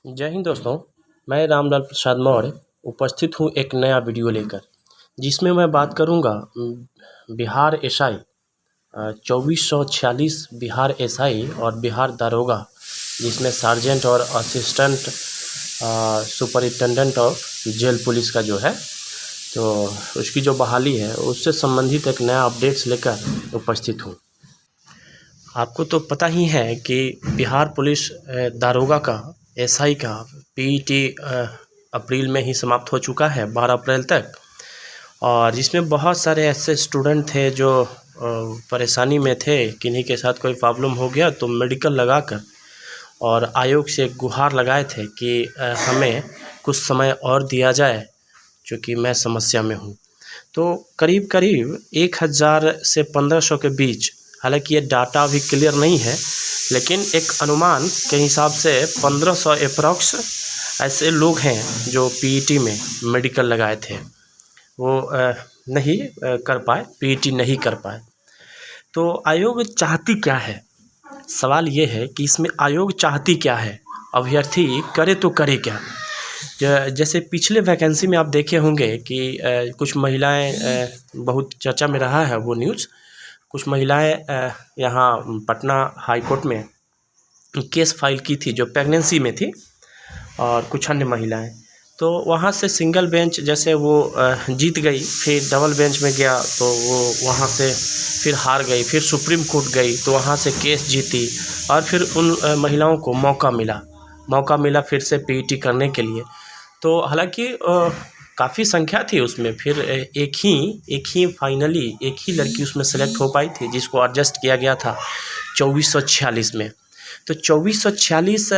जय हिंद दोस्तों, मैं रामलाल प्रसाद मौर्य उपस्थित हूँ एक नया वीडियो लेकर, जिसमें मैं बात करूँगा बिहार एसआई 2446 बिहार एसआई और बिहार दारोगा, जिसमें सार्जेंट और assistant superintendent of jail police का जो है, तो उसकी जो बहाली है उससे संबंधित एक नया अपडेट्स लेकर उपस्थित हूँ। आपको तो पता ही है कि बिहार पुलिस दारोगा का एसआई का पीईटी अप्रैल में ही समाप्त हो चुका है, 12 अप्रैल तक। और जिसमें बहुत सारे ऐसे स्टूडेंट थे जो परेशानी में थे, किन्हीं के साथ कोई प्रॉब्लम हो गया तो मेडिकल लगाकर और आयोग से गुहार लगाए थे कि हमें कुछ समय और दिया जाए, क्योंकि मैं समस्या में हूँ। तो करीब करीब 1000 से 1500 के बीच, हालांकि ये डाटा अभी क्लियर नहीं है, लेकिन एक अनुमान के हिसाब से 1500 अप्रॉक्स ऐसे लोग हैं जो पीईटी में मेडिकल लगाए थे, वो नहीं कर पाए, पीईटी नहीं कर पाए। तो आयोग चाहती क्या है? सवाल ये है कि इसमें आयोग चाहती क्या है, अभ्यर्थी करे तो करे क्या। जैसे पिछले वैकेंसी में आप देखे होंगे कि कुछ महिलाएं, बहुत चर्चा में रहा है वो न्यूज़, कुछ महिलाएं यहाँ पटना हाई कोर्ट में केस फाइल की थी जो प्रेगनेंसी में थी, और कुछ अन्य महिलाएं, तो वहाँ से सिंगल बेंच जैसे वो जीत गई, फिर डबल बेंच में गया तो वो वहाँ से फिर हार गई, फिर सुप्रीम कोर्ट गई तो वहाँ से केस जीती, और फिर उन महिलाओं को मौका मिला फिर से पीईटी करने के लिए। तो हालांकि काफ़ी संख्या थी उसमें, फिर एक ही फाइनली एक ही लड़की उसमें सेलेक्ट हो पाई थी, जिसको एडजस्ट किया गया था 2446 में। तो 2446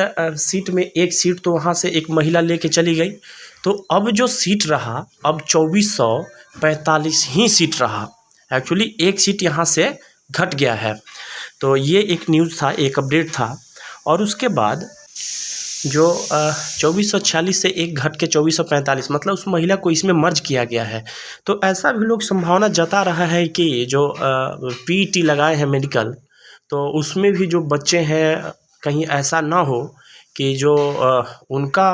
सीट में एक सीट तो वहाँ से एक महिला लेके चली गई, तो अब जो सीट रहा अब 2445 ही सीट रहा। एक्चुअली एक सीट यहाँ से घट गया है। तो ये एक न्यूज़ था, एक अपडेट था। और उसके बाद जो 2446 से एक घट के 2445, मतलब उस महिला को इसमें मर्ज किया गया है। तो ऐसा भी लोग संभावना जता रहा है कि जो पीईटी लगाए हैं मेडिकल, तो उसमें भी जो बच्चे हैं, कहीं ऐसा ना हो कि जो उनका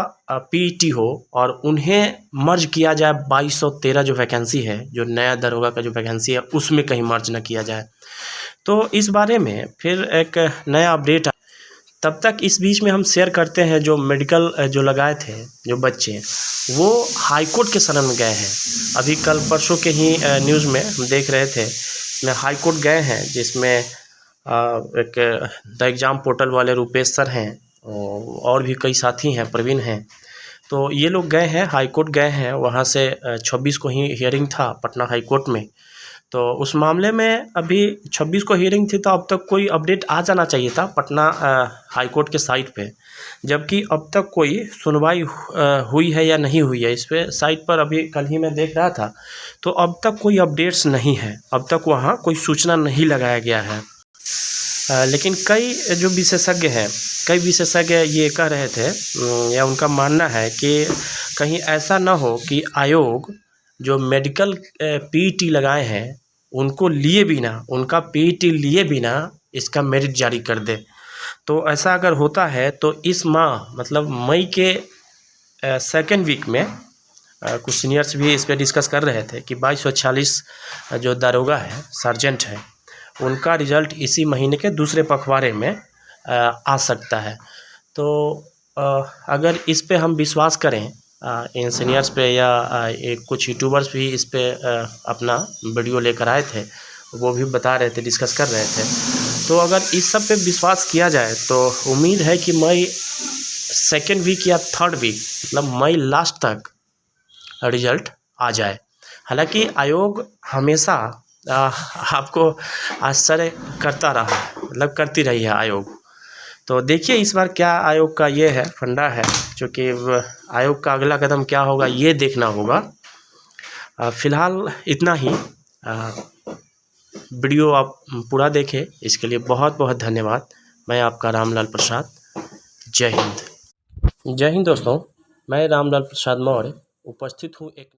पीईटी हो और उन्हें मर्ज किया जाए 2213 जो वैकेंसी है, जो नया दरोगा का जो वैकेंसी है, उसमें कहीं मर्ज ना किया जाए। तो इस बारे में फिर एक नया अपडेट, तब तक इस बीच में हम शेयर करते हैं जो मेडिकल जो लगाए थे जो बच्चे, वो हाई कोर्ट के शरण में गए हैं। अभी कल परसों के ही न्यूज़ में हम देख रहे थे, इसमें हाई कोर्ट गए हैं, जिसमें एक द एग्ज़ाम पोर्टल वाले रूपेश सर हैं और भी कई साथी हैं, प्रवीण हैं। तो ये लोग गए हैं, हाई कोर्ट गए हैं, वहाँ से 26 को ही हियरिंग था पटना हाई कोर्ट में। तो उस मामले में अभी 26 को हियरिंग थी, तो अब तक कोई अपडेट आ जाना चाहिए था पटना हाई कोर्ट के साइट पे, जबकि अब तक कोई सुनवाई हुई है या नहीं हुई है इस पे साइट पर। अभी कल ही मैं देख रहा था, तो अब तक कोई अपडेट्स नहीं है, अब तक वहाँ कोई सूचना नहीं लगाया गया है। लेकिन कई जो विशेषज्ञ हैं, कई विशेषज्ञ ये कह रहे थे, या उनका मानना है कि कहीं ऐसा ना हो कि आयोग जो मेडिकल पीईटी लगाए हैं उनको लिए बिना, उनका पीईटी लिए बिना इसका मेरिट जारी कर दे। तो ऐसा अगर होता है तो इस माह, मतलब मई के सेकेंड वीक में कुछ सीनियर्स भी इस पर डिस्कस कर रहे थे कि 2246 जो दारोगा है, सार्जेंट है, उनका रिज़ल्ट इसी महीने के दूसरे पखवाड़े में आ सकता है। तो अगर इस पे हम विश्वास करें, इन सीनियर्स पे, या एक कुछ यूट्यूबर्स भी इस पे अपना वीडियो लेकर आए थे, वो भी बता रहे थे, डिस्कस कर रहे थे। तो अगर इस सब पे विश्वास किया जाए तो उम्मीद है कि मई सेकेंड वीक या थर्ड वीक, मतलब मई लास्ट तक रिज़ल्ट आ जाए। हालांकि आयोग हमेशा आपको आश्चर्य करता रहा, मतलब करती रही है आयोग। तो देखिए इस बार क्या आयोग का ये है फंडा है, क्योंकि आयोग का अगला कदम क्या होगा ये देखना होगा। फ़िलहाल इतना ही। वीडियो आप पूरा देखें, इसके लिए बहुत बहुत धन्यवाद। मैं आपका रामलाल प्रसाद। जय हिंद। जय हिंद दोस्तों, मैं रामलाल प्रसाद मौर्य उपस्थित हूँ एक